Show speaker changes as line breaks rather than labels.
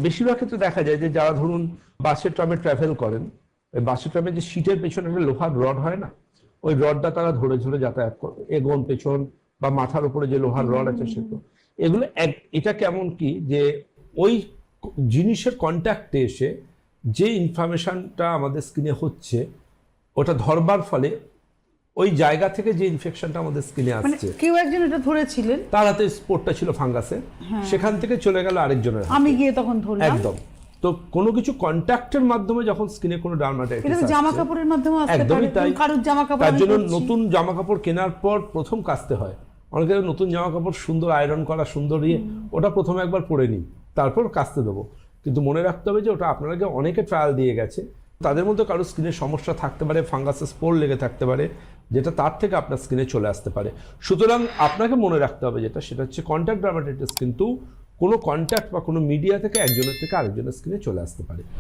বেশিরভাগ ক্ষেত্রে দেখা যায় যে যারা ধরুন বাসে ট্রামে ট্রাভেল করেন, ওই বাসে ট্রামে যে সিটের পেছনে একটা লোহার রড হয় না, ওই রডটা তারা ধরে ধরে যাতায়াত করে, এগোন পেছন বা মাথার উপরে যে লোহার রড আছে সেগুলো, এগুলো এটা কেমন কি যে ওই জিনিসের কন্ট্যাক্টে এসে যে ইনফরমেশনটা আমাদের স্কিনে হচ্ছে ওটা ধরবার ফলে ওই জায়গা থেকে যে ইনফেকশনটা আমাদের স্কিনে আসছে,
কেউ একজন এটা ধরেছিলেন,
তার হাতে স্পোর্টটা ছিল ফাঙ্গাসের, সেখান থেকে চলে গেল আরেকজনের হাতে।
আমি গিয়ে তখন ধরলাম
একদম। তো কোনো কিছু কন্ট্যাক্টের মাধ্যমে যখন স্কিনে কোনো ডার্মাটাইটিস
এটা
আসছে,
জামা কাপড়ের মাধ্যমে আসতে পারে,
একদমই তাই।
কারোর জামা কাপড়
তার
আমি
জন্য
পরছি।
নতুন জামা কাপড় কেনার পর প্রথম কাচতে হয়। অনেকের নতুন জামা কাপড় সুন্দর আয়রন করা, সুন্দর ওটা প্রথমে একবার পরে নিই, তারপর কাচতে দেবো। কিন্তু মনে রাখতে হবে যে ওটা আপনার আগে অনেকে ট্রায়াল দিয়ে গেছে, তাদের মধ্যে কারো স্কিনের সমস্যা থাকতে পারে, ফাঙ্গাসের স্পোর লেগে থাকতে পারে, যেটা তার থেকে আপনার স্কিনে চলে আসতে পারে। সুতরাং আপনাকে মনে রাখতে হবে সেটা হচ্ছে কন্ট্যাক্ট ডার্মাটাইটিস কিন্তু কোনো কন্ট্যাক্ট বা কোনো মিডিয়া থেকে একজনের থেকে আরেকজনের স্কিনে চলে আসতে পারে।